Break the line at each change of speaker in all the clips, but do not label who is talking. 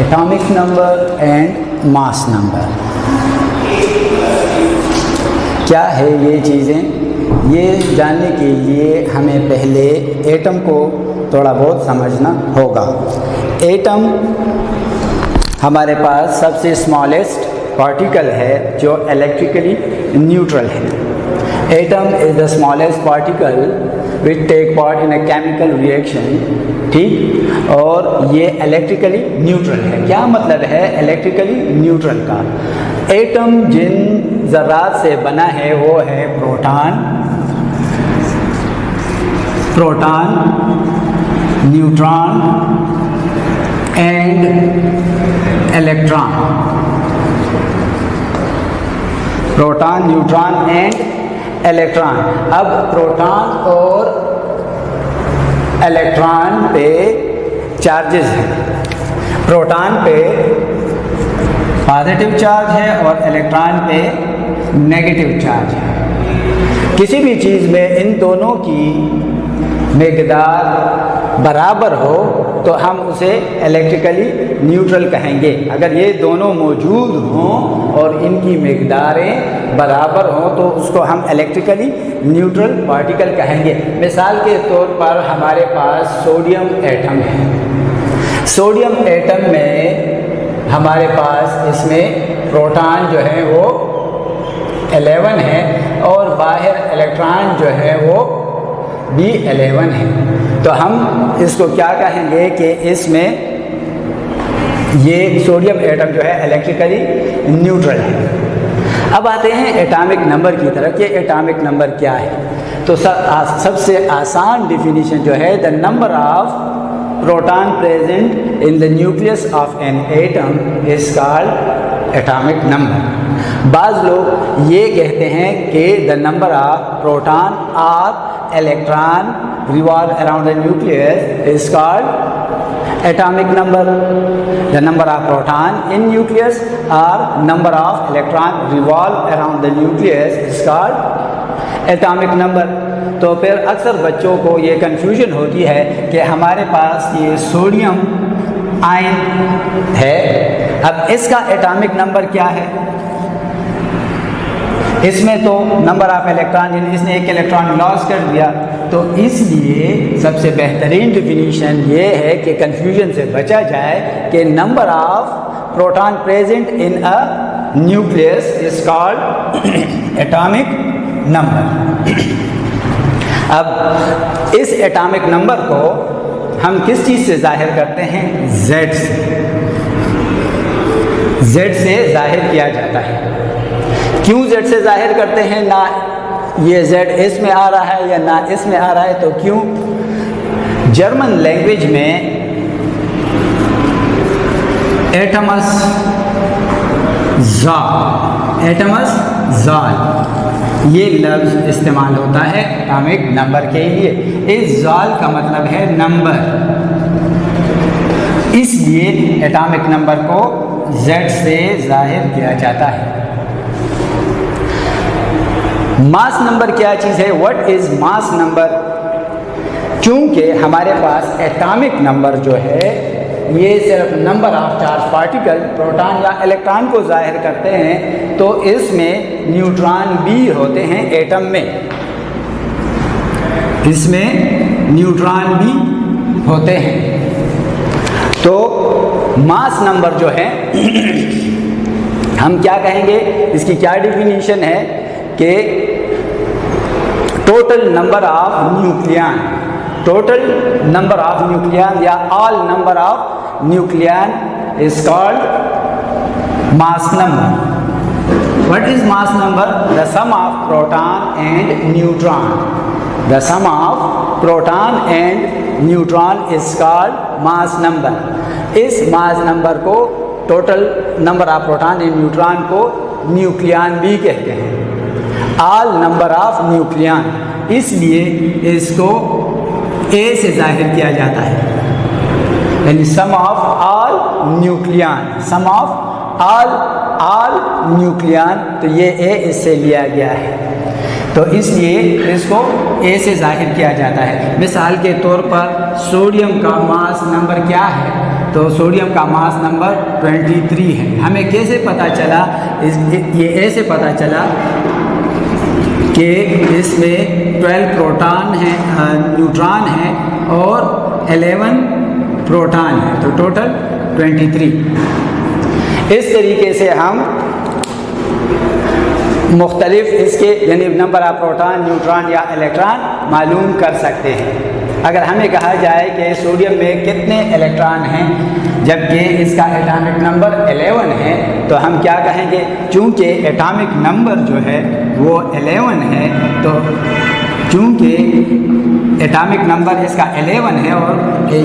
Atomic number and mass number. क्या है ये चीज़ें? ये जानने के लिए हमें पहले एटम को थोड़ा बहुत समझना होगा। एटम हमारे पास सबसे स्मॉलेस्ट पार्टिकल है जो इलेक्ट्रिकली न्यूट्रल है। Atom is the smallest particle which take part in a chemical reaction, ठीक, और ये इलेक्ट्रिकली न्यूट्रल है। क्या मतलब है इलेक्ट्रिकली न्यूट्रल का? एटम जिन ज़रात से बना है वो है proton, neutron and electron. Proton, neutron and electron. अब प्रोटॉन और इलेक्ट्रॉन पे चार्जेस हैं। प्रोटॉन पे पॉजिटिव चार्ज है और इलेक्ट्रॉन पे नेगेटिव चार्ज है। किसी भी चीज़ में इन दोनों की मिक़दार बराबर हो तो हम उसे इलेक्ट्रिकली न्यूट्रल कहेंगे। अगर ये दोनों मौजूद हों और इनकी मिक़दारें बराबर हों तो उसको हम इलेक्ट्रिकली न्यूट्रल पार्टिकल कहेंगे। मिसाल के तौर पर हमारे पास सोडियम एटम है। सोडियम एटम में हमारे पास इसमें प्रोटॉन जो है वो 11 है और बाहर इलेक्ट्रॉन जो है वो भी 11 है। तो हम इसको क्या कहेंगे कि इसमें ये सोडियम एटम जो है इलेक्ट्रिकली न्यूट्रल है। अब आते हैं एटॉमिक नंबर की तरफ कि एटॉमिक नंबर क्या है। तो सबसे आसान डेफिनेशन जो है, the number of proton present in the nucleus of an atom is called atomic number. बाज़ लोग ये कहते हैं कि द नंबर ऑफ प्रोटॉन और electron revolve around the nucleus is called atomic number. The number of proton in nucleus or number of electron revolve around the nucleus is called atomic number. तो फिर अक्सर बच्चों को ये confusion होती है कि हमारे पास ये सोडियम आयन है, अब इसका एटॉमिक नंबर क्या है? इसमें तो नंबर ऑफ इलेक्ट्रॉन, इसने एक इलेक्ट्रॉन लॉस कर दिया। तो इसलिए सबसे बेहतरीन डिफिनीशन ये है कि कन्फ्यूजन से बचा जाए कि number of proton present in a nucleus is called atomic number. अब इस एटॉमिक नंबर को हम किस चीज़ से जाहिर करते हैं? Z से। Z से जाहिर किया जाता है। क्यों Z से जाहिर करते हैं? ना ये Z इसमें आ रहा है या ना इसमें आ रहा है, तो क्यों? जर्मन लैंग्वेज में एटमस ज़ाल ये लफ्ज़ इस्तेमाल होता है एटॉमिक नंबर के लिए। इस ज़ाल का मतलब है नंबर, इसलिए एटॉमिक नंबर को Z से जाहिर किया जाता है। मास नंबर क्या चीज़ है? What is mass number? क्योंकि हमारे पास एटॉमिक नंबर जो है ये सिर्फ number of charge particle proton या इलेक्ट्रॉन को जाहिर करते हैं, तो इसमें न्यूट्रॉन भी होते हैं एटम में, इसमें न्यूट्रॉन भी होते हैं। तो मास नंबर जो है हम क्या कहेंगे? इसकी क्या डिफिनीशन है कि total number of nucleon, total number of nucleon या all number of nucleon is called mass number. What is mass number? The sum of proton and neutron. The sum of proton and neutron is called mass number. इस mass number को, total number of proton and neutron को nucleon भी कहते हैं, all number of nucleon, इसलिए इसको A से जाहिर किया जाता है, यानी sum of all nucleon, sum of all nucleon. तो ये A इससे लिया गया है, तो इसलिए इसको A से जाहिर किया जाता है। मिसाल के तौर पर सोडियम का मास नंबर क्या है? तो सोडियम का मास नंबर 23 है। हमें कैसे पता चला? ये ऐसे पता चला कि इसमें 12 प्रोटॉन है, न्यूट्रॉन है और 11 प्रोटॉन है, तो टोटल 23। इस तरीके से हम मुख्तलिफ इसके यानी नंबर ऑफ प्रोटॉन, न्यूट्रॉन या इलेक्ट्रॉन मालूम कर सकते हैं। अगर हमें कहा जाए कि सोडियम में कितने इलेक्ट्रॉन हैं जबकि इसका एटॉमिक नंबर 11 है, तो हम क्या कहेंगे? चूँकि एटॉमिक नंबर जो है वो 11 है, तो चूँकि एटॉमिक नंबर इसका 11 है और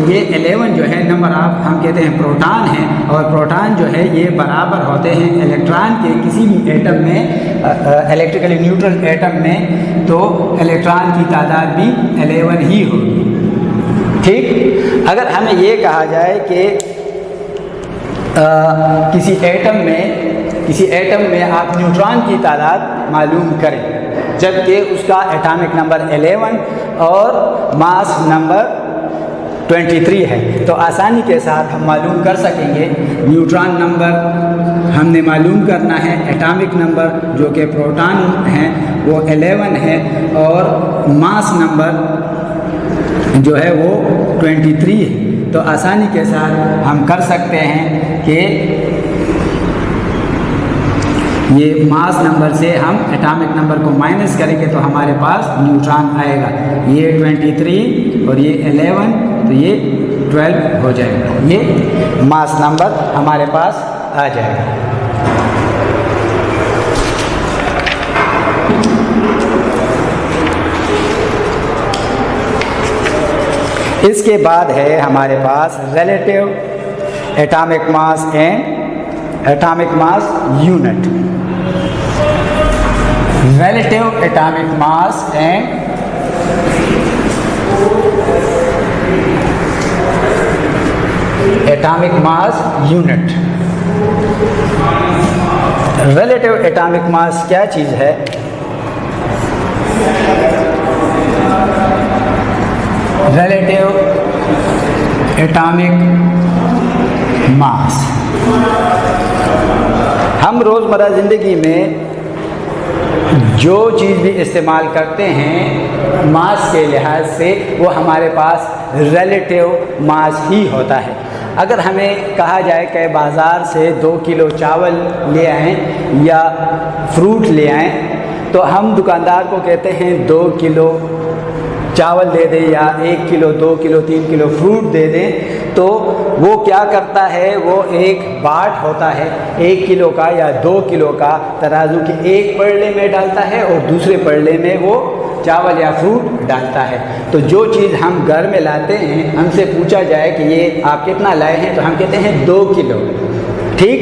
ये 11 जो है नंबर ऑफ हम कहते हैं प्रोटॉन है, और प्रोटॉन जो है ये बराबर होते हैं इलेक्ट्रॉन के किसी भी एटम में, इलेक्ट्रिकली न्यूट्रल एटम में, तो इलेक्ट्रॉन की तादाद भी 11 ही होगी। ठीक, अगर हमें ये कहा जाए कि किसी एटम में आप न्यूट्रॉन की तादाद मालूम करें जबकि उसका एटॉमिक नंबर 11 और मास नंबर 23 है, तो आसानी के साथ हम मालूम कर सकेंगे। न्यूट्रॉन नंबर हमने मालूम करना है, एटॉमिक नंबर जो कि प्रोटॉन हैं वो 11 है और मास नंबर जो है वो 23 है, तो आसानी के साथ हम कर सकते हैं कि ये मास नंबर से हम एटॉमिक नंबर को माइनस करेंगे तो हमारे पास न्यूट्रॉन आएगा। ये 23 और ये 11, तो ये 12 हो जाएगा। ये मास नंबर हमारे पास आ जाएगा। इसके बाद है हमारे पास relative atomic mass and atomic mass unit. relative atomic mass and atomic mass unit। relative atomic mass क्या चीज़ है? relative atomic mass हम रोज़मर्रा ज़िंदगी में जो चीज़ भी इस्तेमाल करते हैं मास के लिहाज से वो हमारे पास रिलेटिव मास ही होता है। अगर हमें कहा जाए कि बाज़ार से 2 किलो चावल ले आएँ या फ्रूट ले आएँ, तो हम दुकानदार को कहते हैं 2 किलो चावल दे दें या 1 किलो, 2 किलो, 3 किलो फ्रूट दे दें, तो वो क्या करता है? वो एक बाट होता है 1 किलो का या 2 किलो का, तराजू के एक पड़ले में डालता है और दूसरे पड़ले में वो चावल या फ्रूट डालता है। तो जो चीज़ हम घर में लाते हैं, हमसे पूछा जाए कि ये आप कितना लाए हैं, तो हम कहते हैं 2 किलो। ठीक,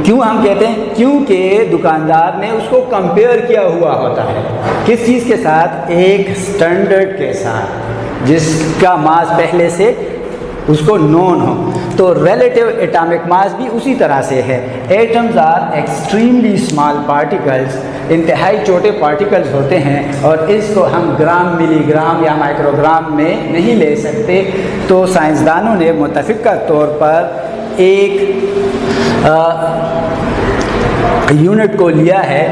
क्यों हम कहते हैं? क्योंकि दुकानदार ने उसको कंपेयर किया हुआ होता है किस चीज़ के साथ? एक स्टैंडर्ड के साथ जिसका मास पहले से उसको नोन हो। तो रिलेटिव एटॉमिक मास भी उसी तरह से है। Atoms are extremely small particles, इंतहाई छोटे पार्टिकल्स होते हैं और इसको हम ग्राम, मिलीग्राम या माइक्रोग्राम में नहीं ले सकते। तो साइंसदानों ने मुतफ़िक़ा तौर पर एक यूनिट को लिया है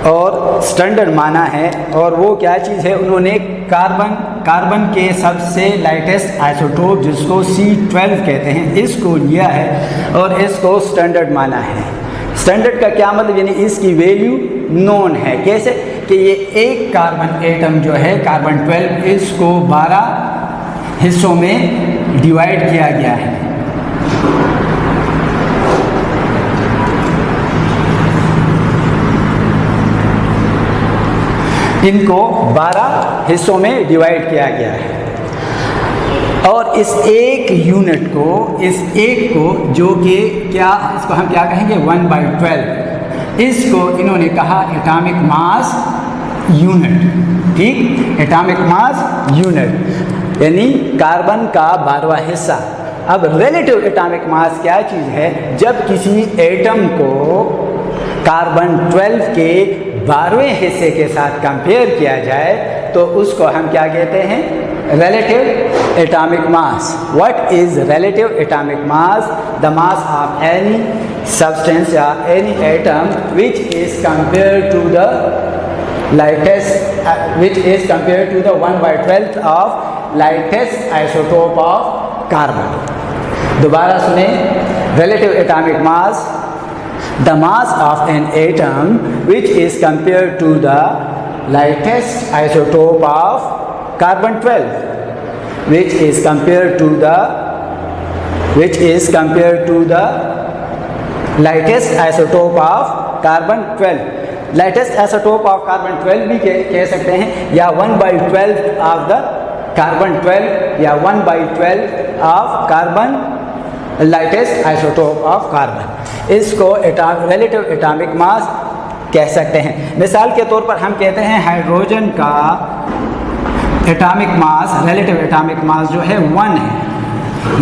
और स्टैंडर्ड माना है, और वो क्या चीज़ है? उन्होंने कार्बन के सबसे लाइटेस्ट आइसोटोप जिसको C12 कहते हैं, इसको लिया है और इसको स्टैंडर्ड माना है। स्टैंडर्ड का क्या मतलब? यानी इसकी वैल्यू नोन है। कैसे? कि ये एक कार्बन एटम जो है कार्बन 12, इसको 12 हिस्सों में डिवाइड किया गया है। इनको 12 हिस्सों में डिवाइड किया गया है और इस एक यूनिट को, इस एक को जो कि क्या, इसको हम क्या कहेंगे? 1/12, इसको इन्होंने कहा एटॉमिक मास यूनिट। ठीक, एटॉमिक मास यूनिट यानी कार्बन का 12वां हिस्सा। अब रिलेटिव एटॉमिक मास क्या चीज़ है? जब किसी एटम को कार्बन 12 के 12वें हिस्से के साथ कंपेयर किया जाए तो उसको हम क्या कहते हैं? relative atomic mass. What is relative atomic mass? The mass of any substance or any atom which is compared to the lightest, which is compared to the 1/12 of lightest isotope of carbon. दोबारा सुने, relative atomic mass, the mass of an atom which is compared to the lightest isotope of carbon 12, which is compared to the lightest isotope of carbon 12. lightest isotope of carbon 12 भी कह सकते हैं, या 1/12 of the carbon 12, या 1/12 of carbon lightest isotope of carbon. इसको relative atomic mass कह सकते हैं. मिसाल के तौर पर हम कहते हैं हाइड्रोजन का एटॉमिक मास, रिलेटिव एटॉमिक मास जो है 1 है.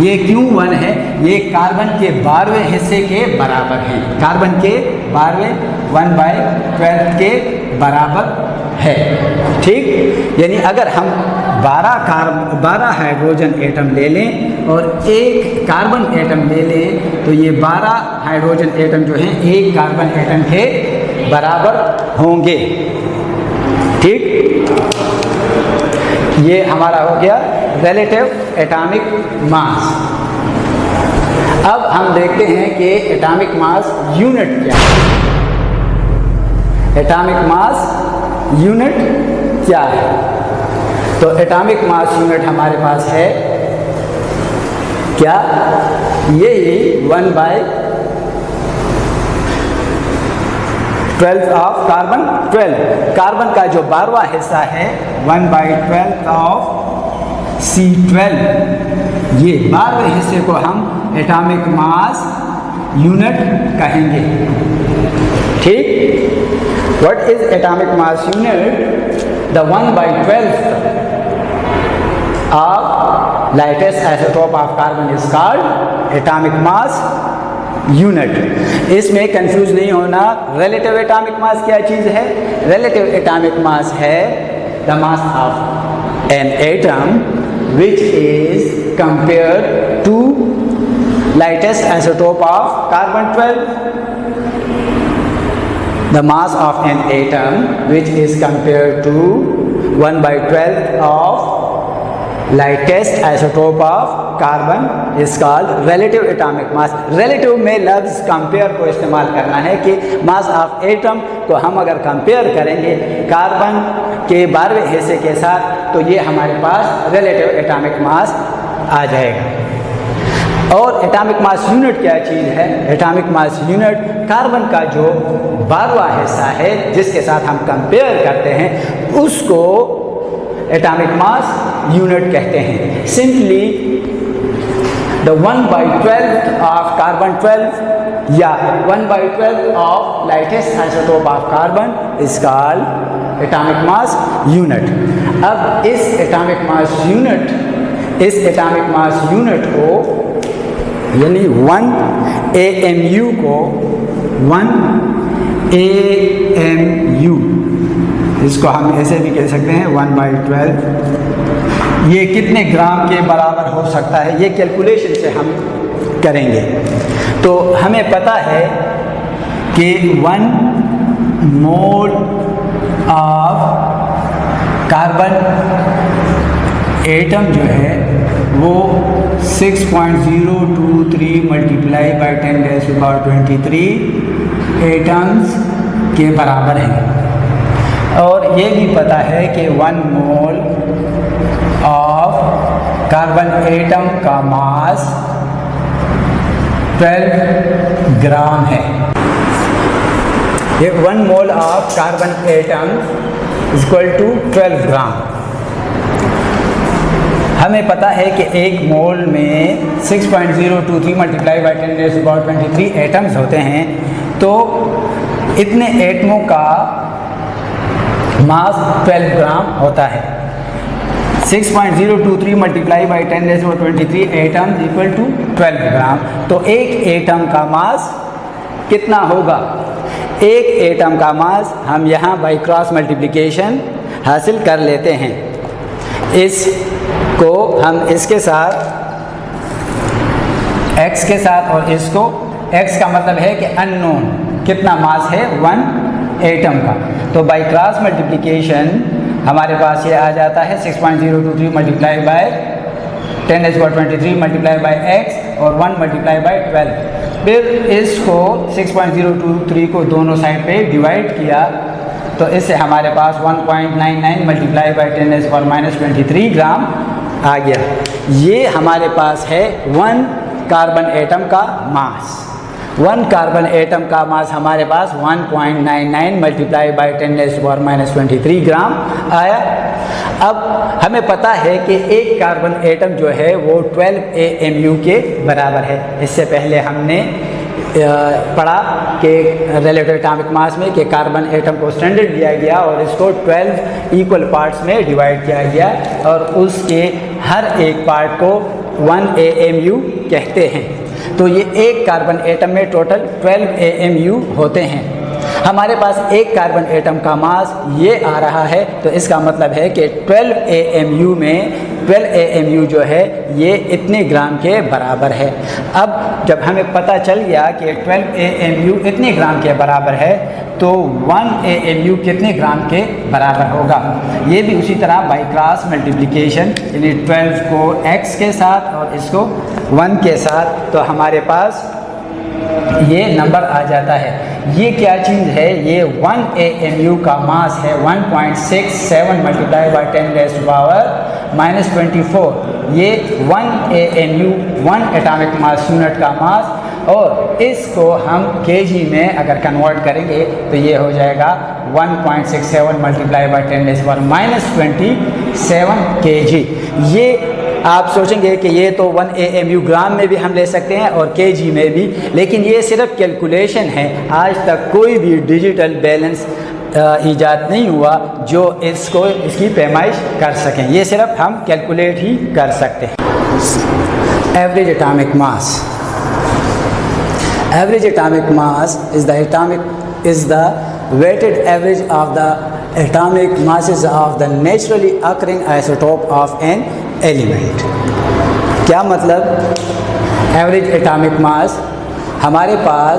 ये क्यों 1 है? ये कार्बन के 12वें हिस्से के बराबर है. कार्बन के 12वें 1/12 के बराबर है. ठीक, यानी अगर हम 12 हाइड्रोजन एटम ले लें और एक कार्बन एटम ले लें, तो ये 12 हाइड्रोजन एटम जो हैं एक कार्बन एटम के बराबर होंगे. ठीक, ये हमारा हो गया रिलेटिव एटॉमिक मास. अब हम देखते हैं कि एटॉमिक मास यूनिट क्या है. एटॉमिक मास यूनिट क्या है? तो एटॉमिक मास यूनिट हमारे पास है क्या? यही 1/12 ऑफ कार्बन 12. कार्बन का जो 12वां हिस्सा है 1/12 ऑफ C12, ये 12वें हिस्से को हम एटॉमिक मास यूनिट कहेंगे. ठीक, what is atomic mass unit? The 1/12 of lightest isotope of carbon is called atomic mass unit. इसमें कंफ्यूज नहीं होना. रिलेटिव एटॉमिक मास क्या चीज़ है? रिलेटिव एटॉमिक मास है the mass of an atom which is compared to lightest isotope of carbon 12. The mass of an atom which is compared to 1/12 of lightest isotope of carbon is called relative atomic mass. relative में लफ्ज़ compare को इस्तेमाल करना है कि mass of atom को हम अगर compare करेंगे कार्बन के 12वें हिस्से के साथ, तो ये हमारे पास रिलेटिव एटॉमिक मास आ जाएगा. और एटॉमिक मास यूनिट क्या चीज़ है? एटॉमिक मास यूनिट कार्बन का जो 12वां हिस्सा है जिसके साथ हम कंपेयर करते हैं, उसको एटॉमिक मास यूनिट कहते हैं. सिंपली द 1/12 ऑफ कार्बन 12 या 1/12 of lightest isotope of carbon is called atomic mass unit. अब इस एटॉमिक मास यूनिट को, यानी 1 AMU को 1 AMU, इसको हम ऐसे भी कह सकते हैं 1/12, ये कितने ग्राम के बराबर हो सकता है, ये कैलकुलेशन से हम करेंगे. तो हमें पता है कि 1 मोल ऑफ कार्बन एटम जो है वो 6.023 मल्टीप्लाई बाई 10⁻23 एटम्स के बराबर है. और ये भी पता है कि 1 मोल ऑफ कार्बन एटम का मास 12 ग्राम है. ये 1 mole of carbon atom is equal to 12 gram. हमें पता है कि एक मोल में 6.023 मल्टीप्लाई बाई 10⁻23 एटम्स होते हैं. तो इतने एटमों का मास 12 ग्राम होता है. 6.023 multiply by 10⁻23 atoms equal to 12 gram. तो एक एटम का मास कितना होगा? एक एटम का मास हम यहाँ बाई क्रॉस मल्टीप्लिकेशन हासिल कर लेते हैं. इस को हम इसके साथ x के साथ और इसको, x का मतलब है कि अननोन, कितना मास है 1 एटम का, तो बाय क्रॉस मल्टीप्लिकेशन हमारे पास ये आ जाता है 6.023 multiply by 10⁻23 multiply by x और 1 मल्टीप्लाई बाय 12। फिर इसको 6.023 को दोनों साइड पे डिवाइड किया तो इससे हमारे पास 1.99 मल्टीप्लाई बाय 10⁻23 ग्राम आ गया। ये हमारे पास है 1 कार्बन एटम का मास। 1 कार्बन एटम का मास हमारे पास 1.99 मल्टीप्लाई बाय 10⁻23 ग्राम आया। अब हमें पता है कि एक कार्बन एटम जो है वो 12 AMU के बराबर है। इससे पहले हमने पढ़ा कि रिलेटिव एटॉमिक मास में कि कार्बन एटम को स्टैंडर्ड लिया गया और इसको 12 इक्वल पार्ट्स में डिवाइड किया गया और उसके हर एक पार्ट को 1 AMU कहते हैं। तो ये एक कार्बन एटम में टोटल 12 AMU होते हैं। हमारे पास एक कार्बन एटम का मास ये आ रहा है, तो इसका मतलब है कि 12 AMU में 12 AMU जो है ये इतने ग्राम के बराबर है। अब जब हमें पता चल गया कि 12 AMU इतने ग्राम के बराबर है तो 1 AMU कितने ग्राम के बराबर होगा। ये भी उसी तरह बाय क्रॉस मल्टीप्लिकेशन, यानी 12 को x के साथ और इसको 1 के साथ, तो हमारे पास ये नंबर आ जाता है। ये क्या चीज़ है, ये 1 AMU का मास है 1.67 मल्टीप्लाई बाय 10⁻⁻24। ये 1 AMU 1 एटॉमिक मास यूनिट का मास, और इसको हम केजी में अगर कन्वर्ट करेंगे तो ये हो जाएगा 1.67 मल्टीप्लाई बाय 10⁻27 kg। ये आप सोचेंगे कि ये तो 1 AMU ग्राम में भी हम ले सकते हैं और केजी में भी, लेकिन ये सिर्फ कैलकुलेशन है। आज तक कोई भी डिजिटल बैलेंस ईजाद नहीं हुआ जो इसकी पैमाइश कर सकें। ये सिर्फ हम कैलकुलेट ही कर सकते हैं। Average atomic mass. Average atomic mass is the weighted average of the atomic masses of the naturally occurring isotope of an element। क्या मतलब एवरेज एटॉमिक मास? हमारे पास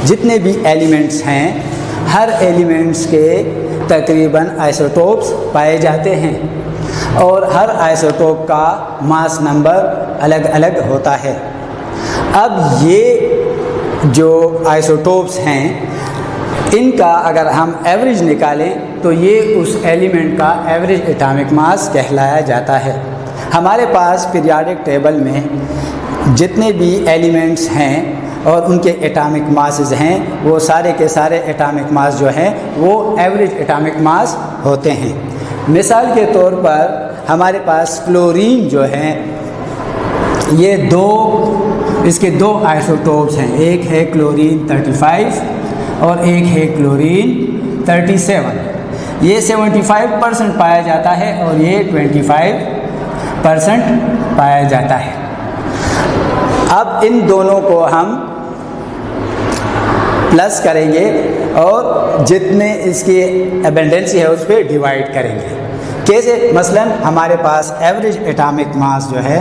जितने भी एलिमेंट्स हैं, हर एलिमेंट्स के तकरीबन आइसोटोप्स पाए जाते हैं और हर आइसोटोप का मास नंबर अलग अलग होता है। अब ये जो आइसोटोप्स हैं इनका अगर हम एवरेज निकालें तो ये उस एलिमेंट का एवरेज एटॉमिक मास कहलाया जाता है। हमारे पास पीरियोडिक टेबल में जितने भी एलिमेंट्स हैं और उनके एटॉमिक मासेस हैं वो सारे के सारे एटॉमिक मास जो हैं वो एवरेज एटॉमिक मास होते हैं। मिसाल के तौर पर हमारे पास क्लोरीन जो है, ये इसके दो आइसोटोप्स हैं, एक है क्लोरीन 35 और एक है क्लोरीन 37। ये 75% पाया जाता है और ये 25% पाया जाता है। अब इन दोनों को हम प्लस करेंगे और जितने इसकी एबेंडेंसी है उस पर डिवाइड करेंगे। कैसे? मसलन हमारे पास एवरेज एटॉमिक मास जो है,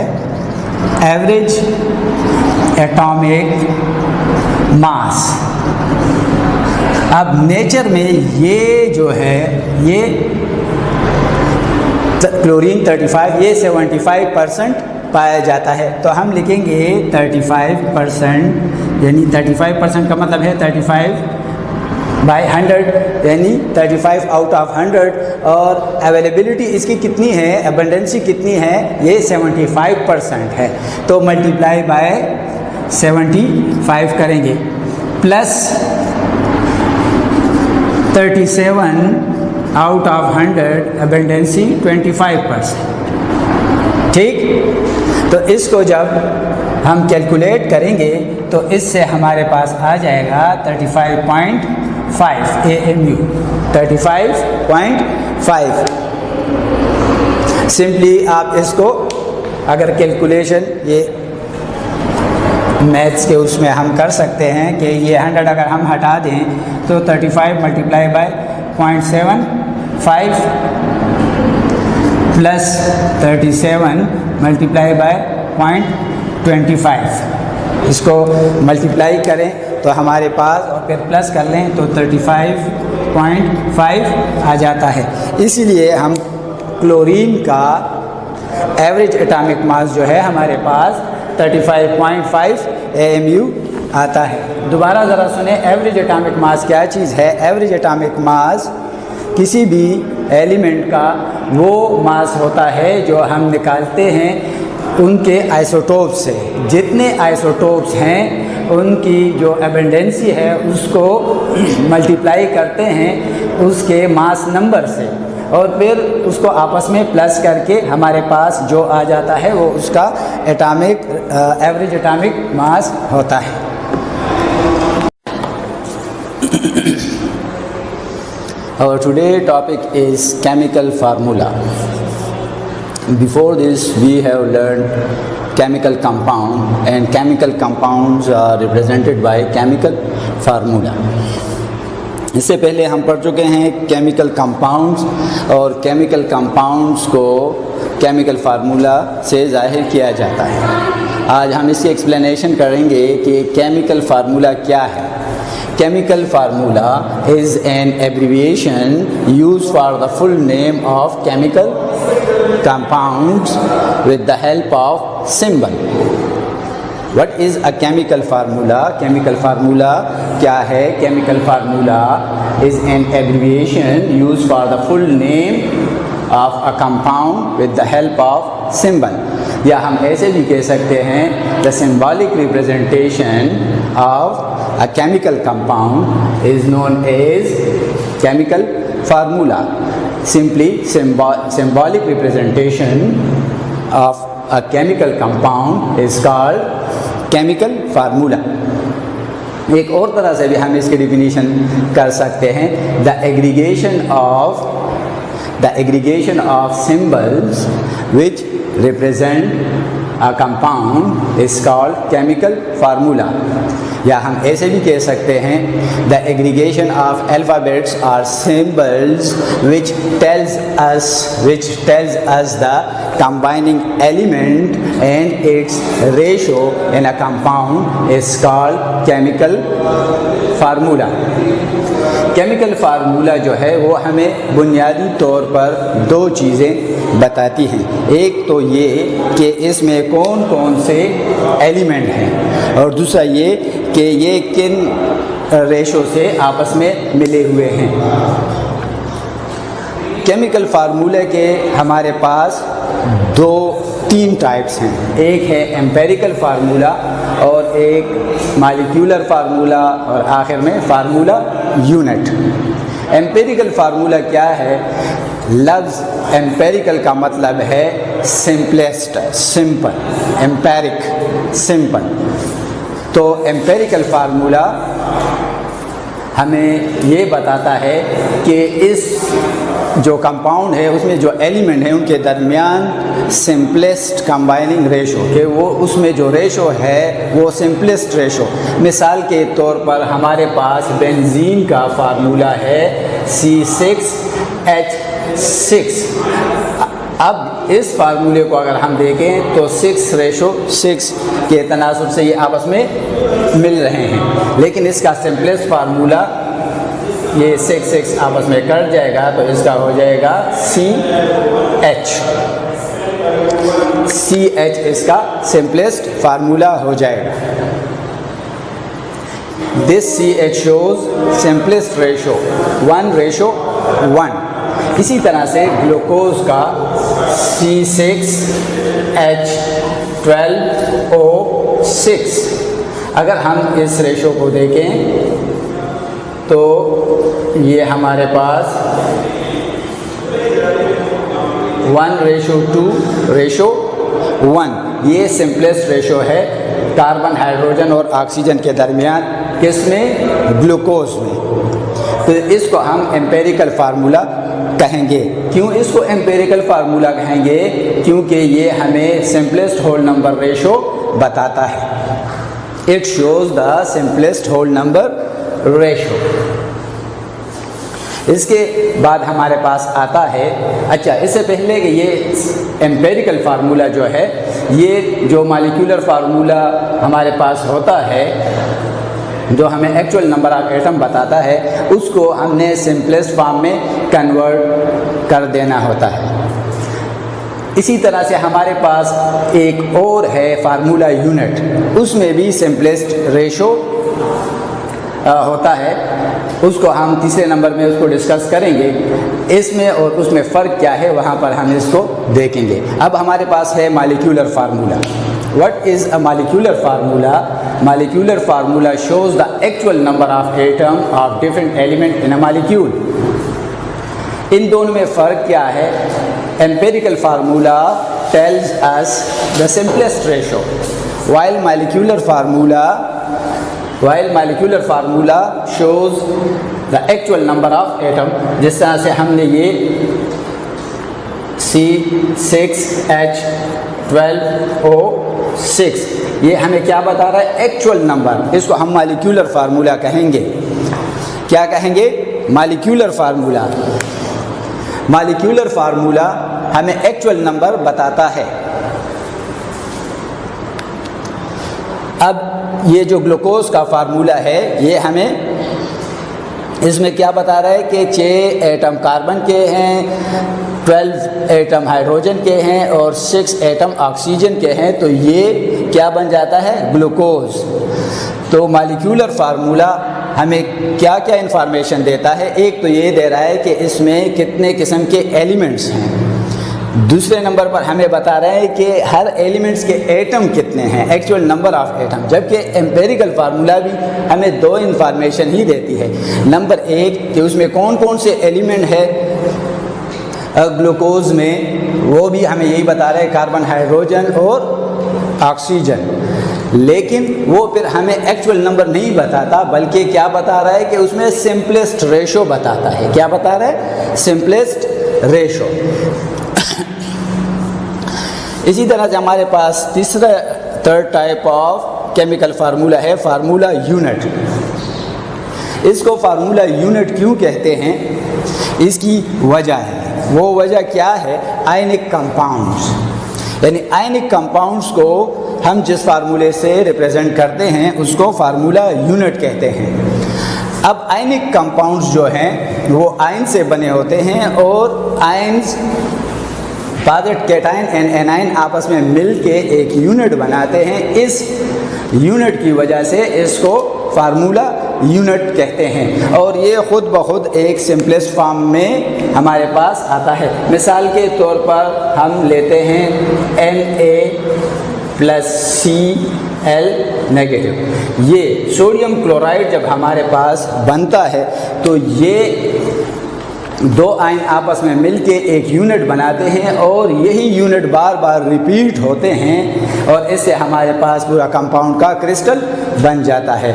एवरेज एटॉमिक मास, अब नेचर में ये जो है, ये क्लोरीन 35, ये 75% पाया जाता है। तो हम लिखेंगे 35%, यानी 35% का मतलब है 35/100, यानी 35 आउट ऑफ 100। और अवेलेबिलिटी इसकी कितनी है, एबंडेंसी कितनी है, ये 75% है। तो मल्टीप्लाई बाय 75 करेंगे, प्लस 37 आउट ऑफ 100, एबंडेंसी 25%। ठीक, तो इसको जब हम कैलकुलेट करेंगे तो इससे हमारे पास आ जाएगा 35.5 AMU, 35.5। सिंपली आप इसको अगर कैलकुलेशन ये मैथ्स के उसमें हम कर सकते हैं कि ये 100 अगर हम हटा दें तो 35 multiply by 0.75 plus 37 multiply by 0.25, इसको मल्टीप्लाई करें तो हमारे पास, और फिर प्लस कर लें तो 35.5 आ जाता है। इसीलिए हम क्लोरीन का एवरेज एटॉमिक मास जो है हमारे पास 35.5 AMU आता है। दोबारा ज़रा सुने, एवरेज एटॉमिक मास क्या चीज़ है? एवरेज एटॉमिक मास किसी भी एलिमेंट का वो मास होता है जो हम निकालते हैं उनके आइसोटोप्स से। जितने आइसोटोप्स हैं उनकी जो एबेंडेंसी है उसको मल्टीप्लाई करते हैं उसके मास नंबर से, और फिर उसको आपस में प्लस करके हमारे पास जो आ जाता है वो उसका एवरेज एटॉमिक मास होता है। Our today topic is chemical formula. Before this we have learned chemical compound, and chemical compounds are represented by chemical formula. इससे पहले हम पढ़ चुके हैं केमिकल कंपाउंड्स, और केमिकल कंपाउंड्स को केमिकल फार्मूला से ज़ाहिर किया जाता है। आज हम इसकी एक्सप्लेनेशन करेंगे कि केमिकल फार्मूला क्या है। Chemical formula is an abbreviation used for the full name of chemical compounds with the help of symbol. What is a chemical formula? Chemical formula क्या है? Chemical formula is an abbreviation used for the full name of a compound with the help of symbol. या हम ऐसे भी कह सकते हैं the symbolic representation of a chemical compound is known as chemical formula. Simply symbolic representation of a chemical compound is called chemical formula. एक और तरह से भी हम इसकी डिफिनीशन कर सकते हैं, the aggregation of symbols which represent a compound is called chemical formula. या हम ऐसे भी कह सकते हैं the aggregation of alphabets or symbols which tells us the combining element and its ratio in a compound is called chemical formula. Chemical formula जो है वो हमें बुनियादी तौर पर दो चीज़ें बताती हैं। एक तो ये कि इसमें कौन कौन से एलिमेंट हैं, और दूसरा ये कि ये किन रेशो से आपस में मिले हुए हैं। केमिकल फार्मूले के हमारे पास तीन टाइप्स हैं। एक है एम्पेरिकल फार्मूला, और एक मॉलिक्यूलर फार्मूला, और आखिर में फार्मूला यूनिट। एम्पेरिकल फार्मूला क्या है? लफ्ज़ एम्पेरिकल का मतलब है सिंपलेस्ट, सिंपल, एम्पेरिक, सिंपल। तो एम्पेरिकल फार्मूला हमें ये बताता है कि इस जो कंपाउंड है उसमें जो एलिमेंट है उनके दरमियान सिंपलेस्ट कंबाइनिंग रेशो, कि वो उसमें जो रेशो है वो सिंपलेस्ट रेशो। मिसाल के तौर पर हमारे पास बेंजीन का फार्मूला है C6H6। अब इस फार्मूले को अगर हम देखें तो 6:6 के तनासुब से ये आपस में मिल रहे हैं, लेकिन इसका सिंपलेस्ट फार्मूला ये 6 आपस में कट जाएगा तो इसका हो जाएगा CH इसका सिंपलेस्ट फार्मूला हो जाएगा। This CH shows simplest ratio 1:1। इसी तरह से ग्लूकोज का C6H12O6, अगर हम इस रेशो को देखें तो ये हमारे पास 1:2:1, ये सिंपलेस्ट रेशो है कार्बन, हाइड्रोजन और ऑक्सीजन के दरमियान। किसमें? ग्लूकोज में। तो इसको हम एम्पेरिकल फार्मूला कहेंगे। क्यों इसको एम्पेरिकल फार्मूला कहेंगे? क्योंकि ये हमें सिंपलेस्ट होल नंबर रेशो बताता है। It shows the simplest whole number ratio. इसके बाद हमारे पास आता है, अच्छा इससे पहले कि ये एम्पेरिकल फार्मूला जो है, ये जो मॉलिक्यूलर फार्मूला हमारे पास होता है जो हमें एक्चुअल नंबर ऑफ एटम बताता है, उसको हमने सिंपलेस्ट फॉर्म में कन्वर्ट कर देना होता है। इसी तरह से हमारे पास एक और है फार्मूला यूनिट, उसमें भी सिंपलेस्ट रेशो होता है, उसको हम तीसरे नंबर में उसको डिस्कस करेंगे। इसमें और उसमें फ़र्क क्या है वहाँ पर हम इसको देखेंगे। अब हमारे पास है molecular formula. What is a molecular formula? Molecular formula shows the actual number of atom of different element in a molecule. इन दोनों में फ़र्क क्या है? Empirical formula tells us the simplest ratio, while molecular formula shows the actual number of atom। जिस तरह से हमने ये C6H12O6 ये हमें क्या बता रहा है? Actual number. इसको हम मॉलिक्यूलर फार्मूला कहेंगे। क्या कहेंगे? Molecular formula. मॉलिक्यूलर फार्मूला हमें एक्चुअल नंबर बताता है। अब ये जो ग्लूकोज का फार्मूला है, ये हमें इसमें क्या बता रहा है कि 6 एटम कार्बन के हैं, 12 एटम हाइड्रोजन के हैं और 6 एटम ऑक्सीजन के हैं, तो ये क्या बन जाता है? ग्लूकोज। तो मॉलिक्यूलर फार्मूला हमें क्या क्या इन्फॉर्मेशन देता है? एक तो ये दे रहा है कि इसमें कितने किस्म के एलिमेंट्स हैं। दूसरे नंबर पर हमें बता रहे हैं कि हर एलिमेंट्स के एटम कितने हैं, एक्चुअल नंबर ऑफ एटम। जबकि एम्पेरिकल फार्मूला भी हमें 2 इन्फॉर्मेशन ही देती है। नंबर 1 कि उसमें कौन कौन से एलिमेंट है ग्लूकोज में, वो भी हमें यही बता रहे हैं, कार्बन, हाइड्रोजन और ऑक्सीजन। लेकिन वो फिर हमें एक्चुअल नंबर नहीं बताता, बल्कि क्या बता रहा है कि उसमें सिंपलेस्ट रेशो बताता है। क्या बता रहा है? Simplest ratio. इसी तरह से हमारे पास third type of chemical formula है, फार्मूला यूनिट। इसको फार्मूला यूनिट क्यों कहते हैं? इसकी वजह है। वो वजह क्या है? आयनिक कंपाउंड्स, यानी आयनिक कंपाउंड्स को हम जिस फार्मूले से रिप्रेजेंट करते हैं उसको फार्मूला यूनिट कहते हैं। अब आयनिक कंपाउंड्स जो हैं वो आयन से बने होते हैं और ions positive cation and anion आपस में मिल के एक यूनिट बनाते हैं। इस यूनिट की वजह से इसको फार्मूला यूनिट कहते हैं और ये ख़ुद ब खुद एक सिंपलेस्ट फॉर्म में हमारे पास आता है। मिसाल के तौर पर हम लेते हैं Na+Cl नेगेटिव। ये सोडियम क्लोराइड जब हमारे पास बनता है तो ये 2 आयन आपस में मिलके एक यूनिट बनाते हैं और यही यूनिट बार बार रिपीट होते हैं और इससे हमारे पास पूरा कंपाउंड का क्रिस्टल बन जाता है।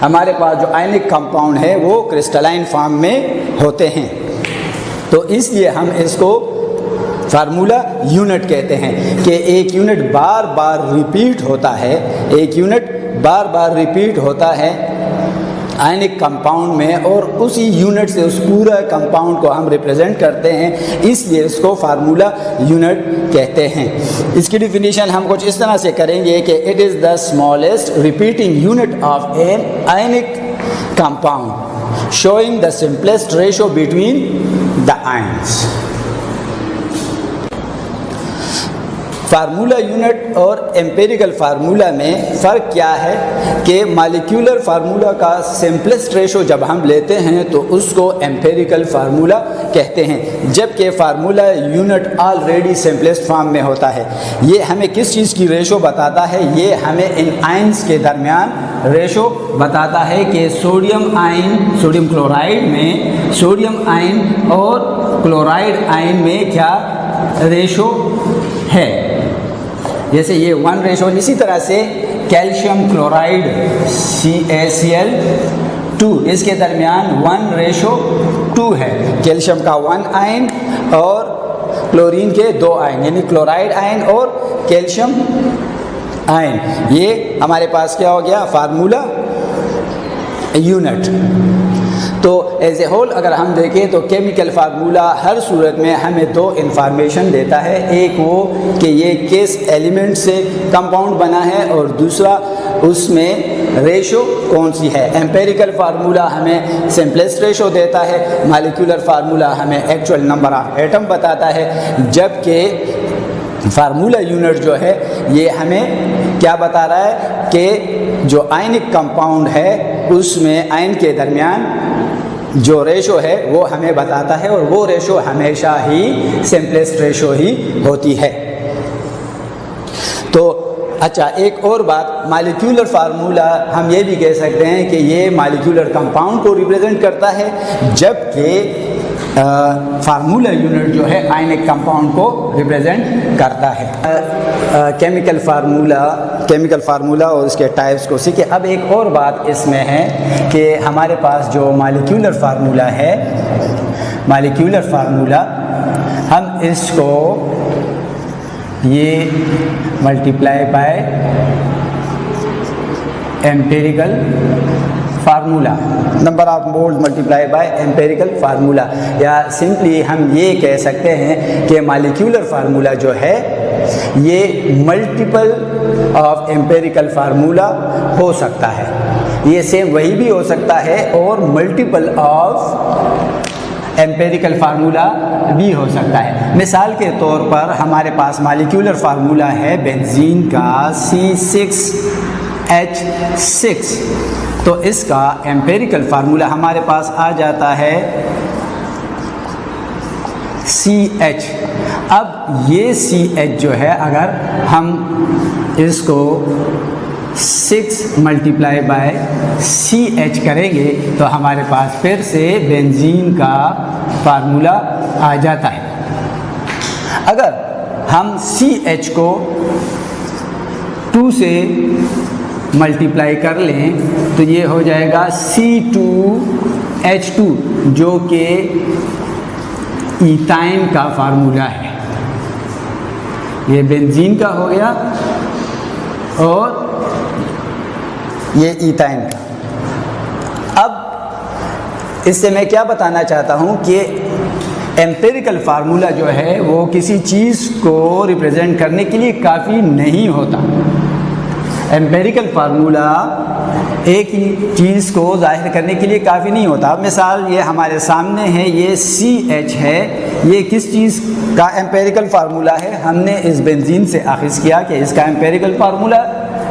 हमारे पास जो आयनिक कंपाउंड है वो क्रिस्टलाइन फॉर्म में होते हैं, तो इसलिए हम इसको फार्मूला यूनिट कहते हैं कि एक यूनिट बार बार रिपीट होता है, एक यूनिट बार बार रिपीट होता है आयनिक कंपाउंड में और उसी यूनिट से उस पूरा कंपाउंड को हम रिप्रेजेंट करते हैं, इसलिए इसको फार्मूला यूनिट कहते हैं। इसकी डिफिनीशन हम कुछ इस तरह से करेंगे कि it is the smallest repeating unit of an ionic compound showing the simplest ratio between the ions. Formula unit और एम्पेरिकल फार्मूला में फ़र्क क्या है कि मॉलिक्यूलर फार्मूला का सिंपलेस्ट रेशो जब हम लेते हैं तो उसको एम्पेरिकल फार्मूला कहते हैं, जबकि formula unit already simplest form में होता है। ये हमें किस चीज़ की रेशो बताता है? ये हमें इन आयन्स के दरमियान रेशो बताता है कि सोडियम आयन, सोडियम क्लोराइड में सोडियम आयन और क्लोराइड आयन में क्या रेशो है। जैसे ये 1 रेशो, इसी तरह से कैल्शियम क्लोराइड CaCl2 इसके दरमियान 1:2 है। कैल्शियम का 1 आयन और क्लोरीन के 2 आयन, यानी क्लोराइड आयन और कैल्शियम आयन। ये हमारे पास क्या हो गया? Formula unit. तो एज ए होल अगर हम देखें तो केमिकल फार्मूला हर सूरत में हमें दो इंफॉर्मेशन देता है, एक वो कि ये किस एलिमेंट से कंपाउंड बना है और दूसरा उसमें रेशो कौन सी है। एम्पेरिकल फार्मूला हमें सिंपलेस्ट रेशो देता है, मॉलिक्यूलर फार्मूला हमें एक्चुअल नंबर ऑफ एटम बताता है, जबकि फार्मूला यूनिट जो है ये हमें क्या बता रहा है कि जो आयनिक कंपाउंड है उसमें आयन के दरमियान जो रेशो है वो हमें बताता है, और वो रेशो हमेशा ही सिंपलेस्ट रेशो ही होती है। तो अच्छा, एक और बात, मॉलिक्यूलर फार्मूला हम ये भी कह सकते हैं कि ये मॉलिक्यूलर कंपाउंड को रिप्रेजेंट करता है, जबकि फार्मूला यूनिट जो है आयनिक कंपाउंड को रिप्रेजेंट करता है। केमिकल फार्मूला और उसके टाइप्स को सीखे। अब एक और बात इसमें है कि हमारे पास जो मॉलिक्यूलर फार्मूला है, मॉलिक्यूलर फार्मूला हम इसको ये multiply by empirical formula, number of moles multiply by empirical formula, या सिंपली हम ये कह सकते हैं कि मॉलिक्यूलर फार्मूला जो है ये मल्टीपल ऑफ एम्पिरिकल फार्मूला हो सकता है। ये सेम वही भी हो सकता है और मल्टीपल ऑफ एम्पिरिकल फार्मूला भी हो सकता है। मिसाल के तौर पर हमारे पास मॉलिक्यूलर फार्मूला है बेंजीन का C6H6, तो इसका एम्पिरिकल फार्मूला हमारे पास आ जाता है CH। अब ये CH जो है अगर हम इसको 6 मल्टीप्लाई बाय CH करेंगे तो हमारे पास फिर से बेंजीन का फार्मूला आ जाता है। अगर हम CH को 2 से मल्टीप्लाई कर लें तो ये हो जाएगा C2H2, जो कि इथाइन का फार्मूला है। ये बेंजीन का हो गया और ये इथाइन का। अब इससे मैं क्या बताना चाहता हूँ कि एम्पिरिकल फार्मूला जो है वो किसी चीज़ को रिप्रेजेंट करने के लिए काफ़ी नहीं होता। एम्पिरिकल फार्मूला एक ही चीज़ को जाहिर करने के लिए काफ़ी नहीं होता। मिसाल ये हमारे सामने है, ये CH है, ये किस चीज़ का एम्पिरिकल फार्मूला है? हमने इस बेंजीन से आखिज़ किया कि इसका एम्पिरिकल फार्मूला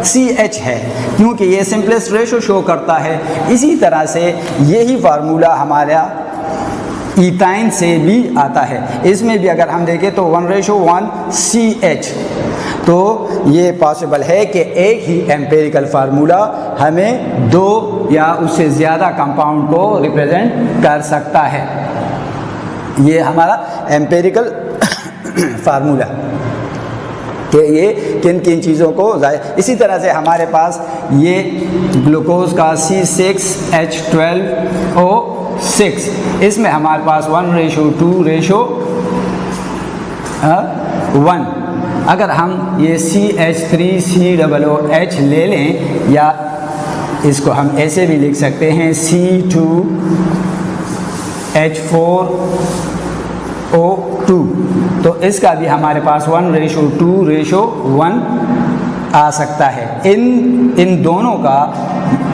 CH है, क्योंकि ये सिंपलेस्ट रेशो शो करता है। इसी तरह से यही फार्मूला हमारा इथाइन से भी आता है। इसमें भी अगर हम देखें तो 1:1 CH, तो ये पॉसिबल है कि एक ही एम्पिरिकल फार्मूला हमें 2 या उससे ज़्यादा कंपाउंड को रिप्रेजेंट कर सकता है। ये हमारा एम्पिरिकल फार्मूला कि ये किन किन चीज़ों को इसी तरह से हमारे पास ये ग्लूकोज का C6H12O6, इसमें हमारे पास 1:2:1। अगर हम ये CH3COOH ले लें, या इसको हम ऐसे भी लिख सकते हैं C2H4O2, तो इसका भी हमारे पास 1:2:1 आ सकता है। इन दोनों का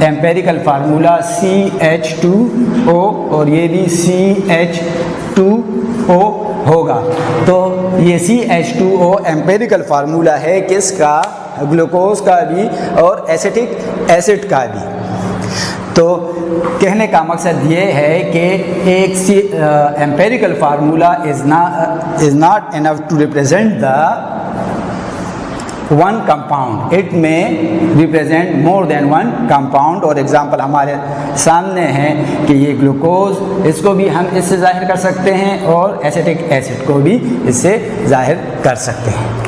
एम्पिरिकल फार्मूला CH2O और ये भी CH2O होगा। तो ये CH2O एम्पिरिकल फार्मूला है किसका? ग्लूकोज का भी और एसिटिक एसिड का भी। तो कहने का मकसद ये है कि एक empirical formula is not enough to represent the one compound, it may represent more than one compound. और एग्जांपल हमारे सामने है कि ये ग्लूकोज, इसको भी हम इससे जाहिर कर सकते हैं और एसिटिक एसिड को भी इससे जाहिर कर सकते हैं।